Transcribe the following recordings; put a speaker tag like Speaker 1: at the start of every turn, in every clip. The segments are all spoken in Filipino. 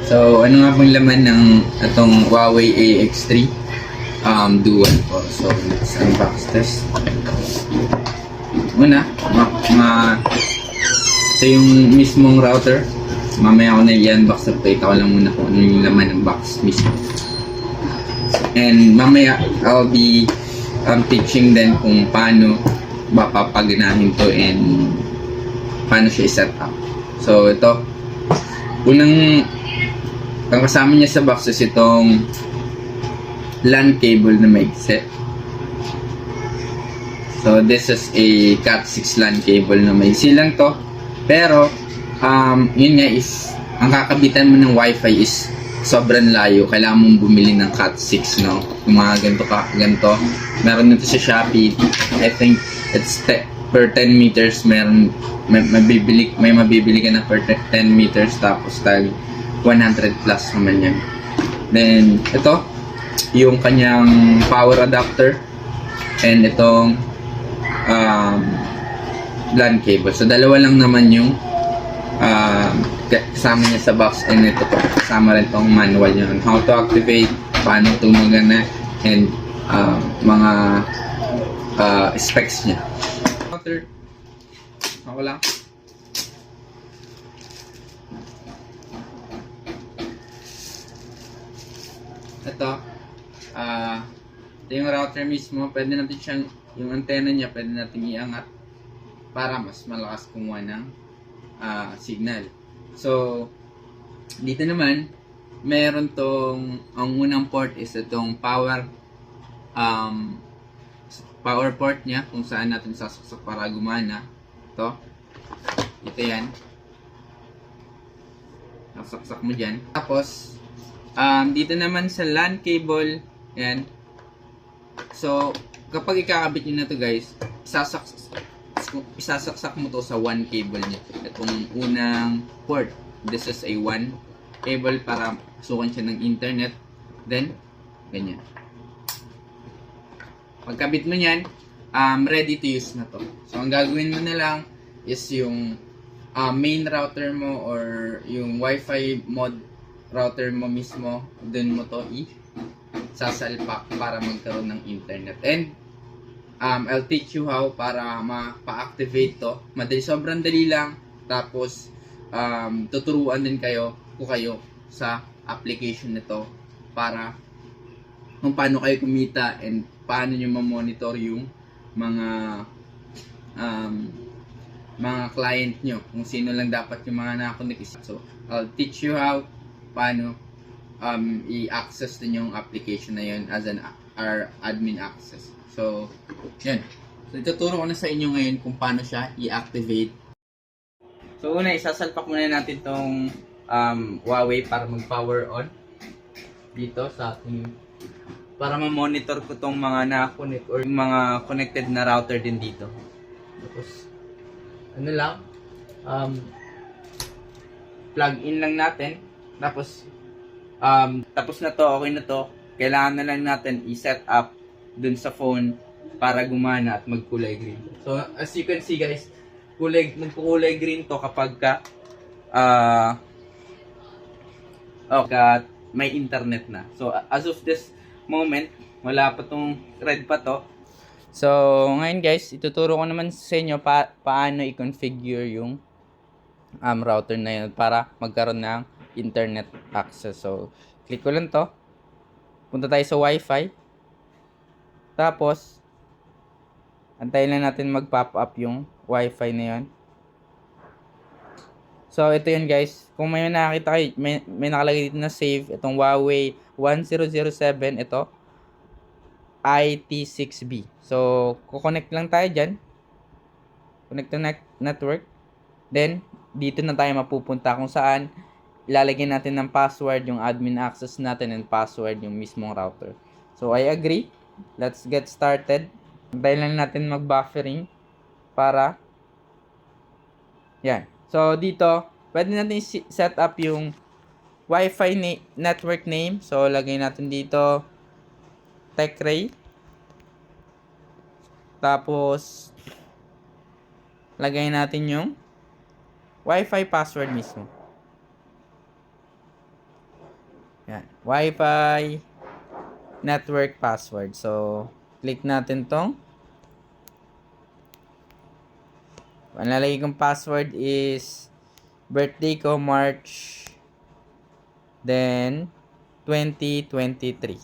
Speaker 1: So, ano nga pong laman ng itong Huawei AX3 Dual po. So, let's unbox this. Una, ito yung mismong router. Mamaya ko na i-unbox, update ako lang muna kung ano yung laman ng box mismo. And mamaya, I'll be teaching din kung paano papaganahin to and paano siya i-set up. So, ito, ang kasama niya sa box is itong LAN cable na maigsi. So, this is a Cat6 LAN cable na maigsi lang to. Pero, yun nga is, ang kakabitan mo ng Wi-Fi is sobrang layo. Kailangan mong bumili ng Cat6, no? Yung mga ganito. Meron nito sa Shopee. I think it's per 10 meters. May mabibili ka na per 10 meters. Tapos tag 100 plus naman yan. Then, ito, yung kanyang power adapter. And itong LAN cable. So, dalawa lang naman yung kasama niya sa box, and ito po kasama rin itong manual niya on how to activate, paano ito magana, and mga specs niya. Ako lang. Ito yung router mismo. Pwede natin siyang, yung antenna niya pwede natin iangat para mas malakas kumuha ng signal. So, dito naman, meron ang unang port is itong power port niya, kung saan natin sasaksak para gumana. Ito yan. Nasaksak mo dyan. Tapos, dito naman sa LAN cable, yan. So, kapag ikakabit nyo na to guys, isasaksak mo to sa one cable niya. Itong unang port, this is a one cable para sukan siya ng internet. Then, ganyan. Pagkabit mo yan, ready to use na to. So, ang gagawin mo na lang is yung main router mo or yung Wi-Fi mod router mo mismo, dun mo to sasalpak para magkaroon ng internet. And I'll teach you how para ma-activate to. Sobrang dali lang. Tapos tuturuan din kayo sa application nito para kung paano kayo kumita and paano nyo ma-monitor yung mga client nyo, kung sino lang dapat yung mga nakakonect. So I'll teach you how paano i-access din yung application na yun as our admin access. So, yan. So, ituturo ko na sa inyo ngayon kung paano siya i-activate. So, una, isasalpak muna natin tong Huawei para mag-power on dito sa ating, para ma-monitor ko tong mga na-connect or yung mga connected na router din dito. Tapos, ano lang, plug in lang natin. Tapos, tapos na to, okay na to. Kailangan na lang natin i-set up dun sa phone para gumana at magkulay green. So, as you can see guys, magkukulay green to kapag may internet na. So, as of this moment, wala pa tong red pa to. So, ngayon guys, ituturo ko naman sa inyo paano i-configure yung router na yun para magkaroon ng internet access. So, click ko lang to. Punta tayo sa Wi-Fi. Tapos, antayin lang natin mag-pop up yung Wi-Fi na yun. So, ito yun guys. Kung may nakakita kayo, may nakalagay dito na save. Itong Huawei 1007. Ito. IT6B. So, kukonect lang tayo dyan. Connect to network. Then, dito na tayo mapupunta kung saan ilalagay natin ng password yung admin access natin and password yung mismong router. So, I agree. Let's get started. Dahil lang natin mag-buffering para yan. So, dito, pwede natin set up yung Wi-Fi network name. So, lagay natin dito TechRay. Tapos, lagay natin yung Wi-Fi password mismo. Yan. Wi-Fi network password. So, click natin tong. Ang lalagay kong password is birthday ko March then 2023.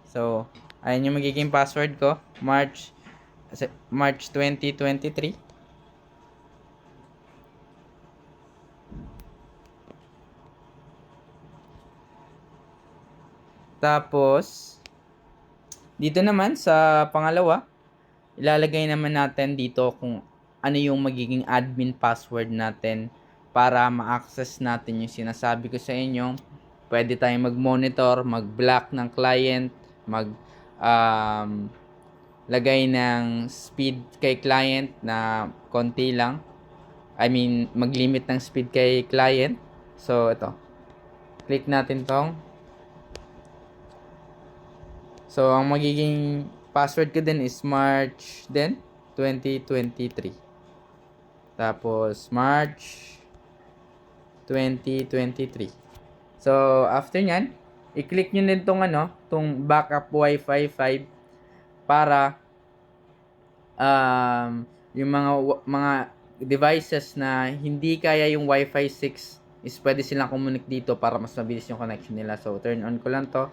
Speaker 1: So, ayan yung magiging password ko. March 2023. Tapos, dito naman sa pangalawa, ilalagay naman natin dito kung ano yung magiging admin password natin para ma-access natin yung sinasabi ko sa inyo. Pwede tayong mag-monitor, mag-block ng client, lagay ng speed kay client na konti lang. Mag-limit ng speed kay client. So, ito. Click natin tong. So, ang magiging password ko din is March 2023. Tapos, March 2023. So, after nyan, i-click nyo din tong backup Wi-Fi 5 para yung mga devices na hindi kaya yung Wi-Fi 6 is pwede silang communicate dito para mas mabilis yung connection nila. So, turn on ko lang to.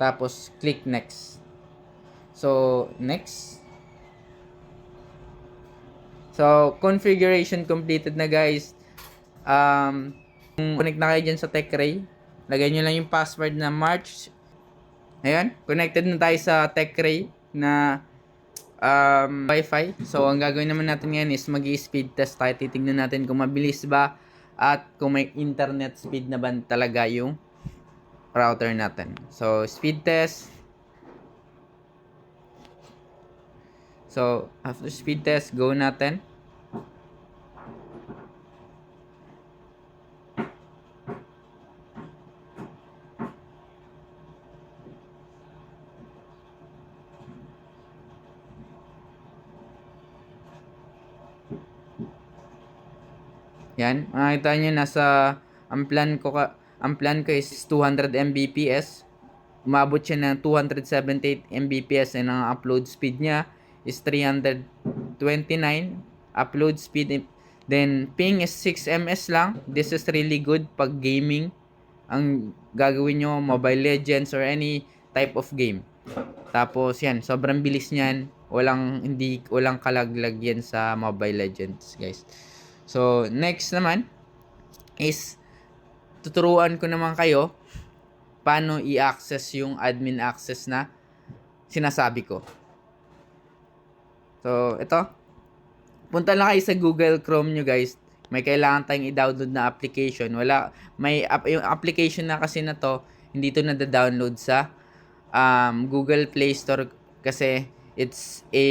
Speaker 1: Tapos, click next. So, next. So, configuration completed na guys. Kung connect na kayo dyan sa TechRay, lagay nyo lang yung password na March. Ayan, connected na tayo sa TechRay na Wi-Fi. So, ang gagawin naman natin ngayon is mag-i-speed test tayo. Titignan natin kung mabilis ba at kung may internet speed na ba talaga yung router natin. So, speed test. So, after speed test, go natin. Yan, makikita nyo ang plan ko is 200 Mbps. Umabot siya ng 278 Mbps and ang upload speed niya is 329 upload speed. Then ping is 6 ms lang. This is really good pag gaming ang gagawin nyo, Mobile Legends or any type of game. Tapos yan, sobrang bilis niyan. Walang kalaglag yan sa Mobile Legends, guys. So, next naman is tuturuan ko naman kayo paano i-access yung admin access na sinasabi ko. So, ito. Punta lang kayo sa Google Chrome nyo, guys. May kailangan tayong i-download na application. Yung application na kasi na to, hindi to nada-download sa Google Play Store kasi it's a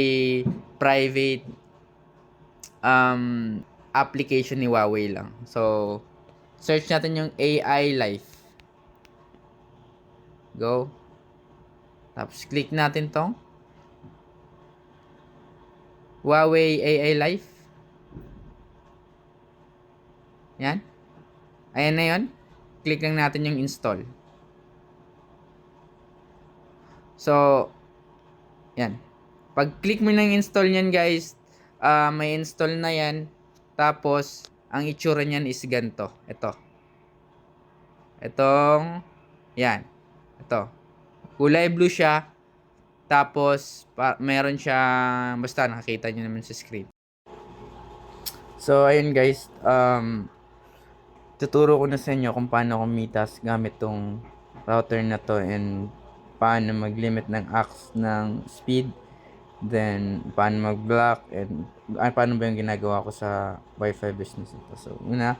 Speaker 1: private application ni Huawei lang. So, search natin yung AI Life. Go. Tapos, click natin tong Huawei AI Life. Yan. Ayan na yun. Click lang natin yung install. So, yan. Pag click mo ng install nyan, guys, may install na yan. Tapos, ang itsura niyan is ganito. Ito. Yan. Ito. Kulay blue siya. Tapos, meron siya, basta nakakita nyo naman sa screen. So, ayun guys. Tuturo ko na sa inyo kung paano kumitas gamit tong router na to and paano mag-limit ng speed. Then, paano mag-block and paano ba yung ginagawa ko sa Wi-Fi business ito. So, una,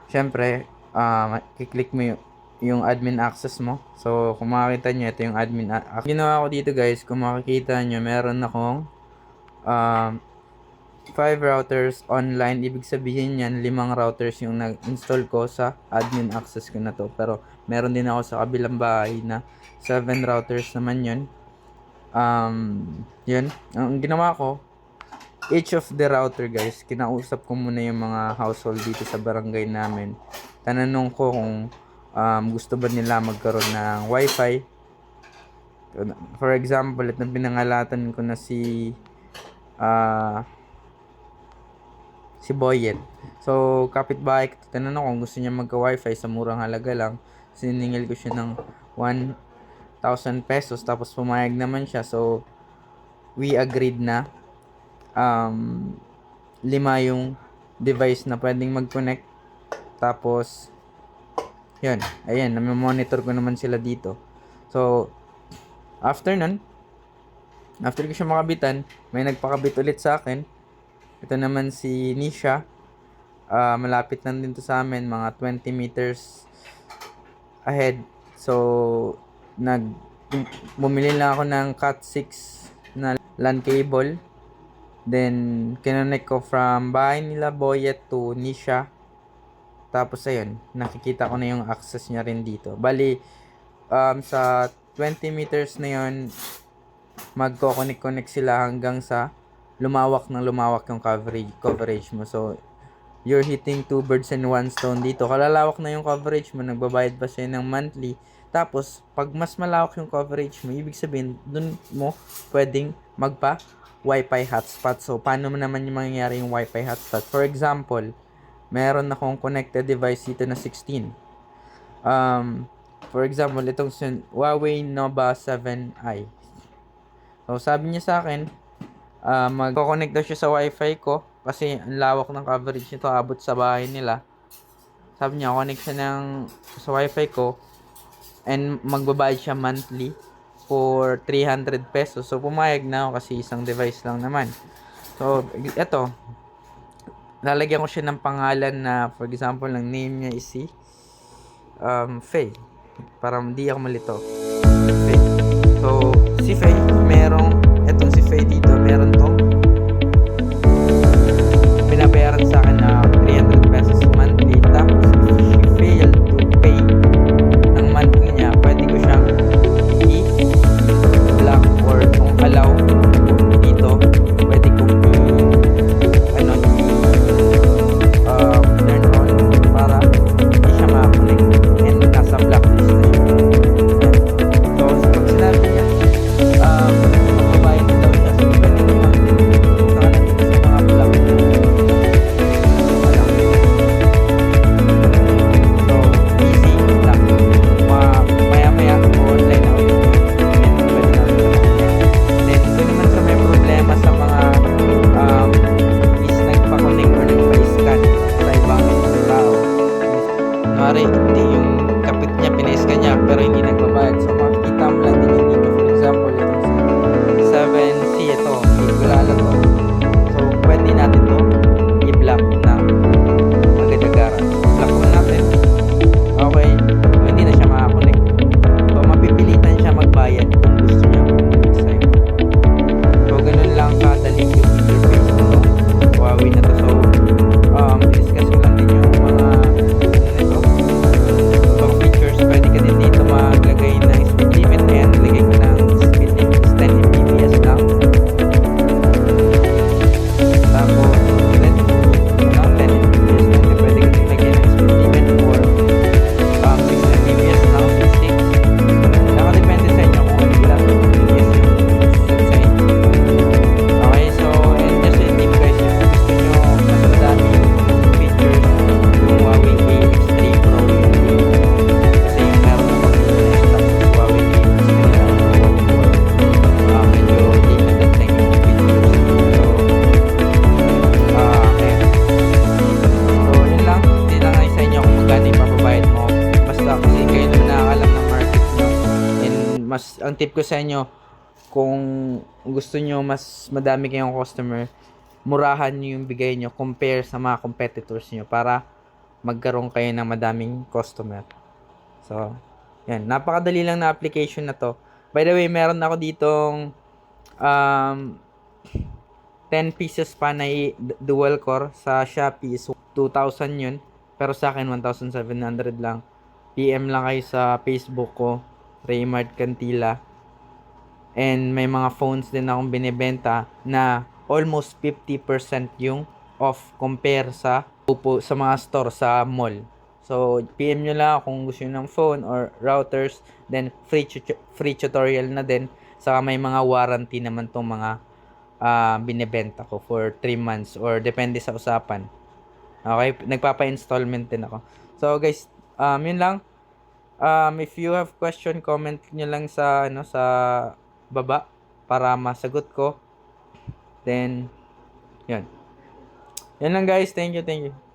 Speaker 1: syempre, kiklik mo yung admin access mo. So, kung makikita nyo, ito yung admin access. Ginawa ko dito guys, kung makikita nyo, meron akong 5 routers online. Ibig sabihin yan, 5 routers yung nag-install ko sa admin access ko na to. Pero, meron din ako sa kabilang bahay na 7 routers naman yun. Yun, ang ginawa ko, each of the router guys, kinausap ko muna yung mga household dito sa barangay namin. Tananong ko kung
Speaker 2: gusto ba nila magkaroon ng wifi. For example, itong pinangalatan ko na si Boyet. So, kapitbahay ko, tinanong kung gusto niya magka-wifi sa murang halaga lang. Siningil ko siya ng 1,000 pesos, tapos pumayag naman siya. So, we agreed na 5 yung device na pwedeng mag-connect. Tapos, yun, ayan, namimonitor ko naman sila dito. So, after ko siya makabitan, may nagpakabit ulit sa akin. Ito naman si Nisha. Malapit lang din to sa amin, mga 20 meters ahead. So, bumili lang ako ng Cat 6 na LAN cable. Then, kinonect ko from bahay nila Boyet to Nisha. Tapos, ayun, nakikita ko na yung access niya rin dito. Bali, sa 20 meters na yun, magko-connect sila hanggang sa lumawak yung coverage mo. So, you're hitting 2 birds and 1 stone dito. Kalalawak na yung coverage mo, nagbabayad pa siya ng monthly. Tapos, pag mas malawak yung coverage mo, ibig sabihin, dun mo pwedeng Wi-Fi hotspot. So, paano naman yung mangyayari yung Wi-Fi hotspot? For example, meron akong connected device dito na 16. For example, itong Huawei Nova 7i. So, sabi niya sa akin, magko-connect daw siya sa Wi-Fi ko kasi ang lawak ng coverage nito, abot sa bahay nila. Sabi niya, connect siya sa Wi-Fi ko and magbabayad siya monthly for 300 pesos. So, pumayag na ako kasi isang device lang naman. So, eto, lalagyan ko siya ng pangalan na, for example, ang name niya is si Faye. Para hindi ako malito. Faye. So, si Faye, etong si Faye dito, meron tong binabayaran sa akin na 300 pesos monthly. Tapos, if she failed to pay ng monthly niya, pwede ko siyang i-block or kung allow dito, pwede kong turn on para hindi siya makakulik and nasa blacklist na siya. So, pag sinabi niya, magbabayad daw siya. So, pwede naman nakalagay sa mga blacklist. So, easy lang. Maya-maya online ako yun. Then, pwede na siya. Then, ito naman sa may problema sa mga is nagpa-connect or nagpa-scan sa ibang tao. Kunwari, hindi yung kapit niya, pina-scan niya, pero hindi nagbabayad. So, makikita mo lang din dito. For example, itong 7C, ito, Higulala to. So, pwede natin to i-block na agad-agaran. Block mo natin. Okay, so, hindi na siya makakonect. So, mapipilitan siya magbayad kung gusto niya sa'yo. So, ganun lang kadali yung interface nito. Huawei na to. So, discuss ko lang din yung mga features. Pwede ka din dito maglagay ng speed limit and lagay ko ng speed limit is 10 Mbps lang. Tapos, 10 Mbps lang. Pwede ka din lagay ng speed limit for 6 Mbps lang, 6. Nakadepende sa inyo kung ilang Mbps yung set sa inyo. Okay, so, and just a tip guys, if gusto nyo mas madami features, yung Huawei X3 Pro kasi yung meron ako dito na yung tapos Huawei X3 na medyo limited lang yung features. So, okay. So, yun lang. Hindi lang ay sa inyo kung magkano yung mababayad mo. Basta kasi kayo naman nakakalam ng market nyo. And ang tip ko sa inyo, kung gusto nyo mas madami kayong customer, murahan nyo yung bigay nyo compare sa mga competitors nyo para magkaroon kayo ng madaming customer. So, yan. Napakadali lang na application na to. By the way, meron ako ditong 10 pieces pa na dual core. Sa Shopee is 2,000 yun. Pero sa akin, 1,700 lang. PM lang kayo sa Facebook ko, Raymart Cantila. And may mga phones din akong binibenta na almost 50% yung off compare sa mga store sa mall. So, PM nyo lang kung gusto nyo ng phone or routers. Then, free tutorial na din. Saka may mga warranty naman tong mga binibenta ko for 3 months or depende sa usapan. Okay, nagpapa-installment din ako. So guys, yun lang. If you have question, comment nyo lang sa sa baba para masagot ko. Then yun. Yan lang guys. Thank you, thank you.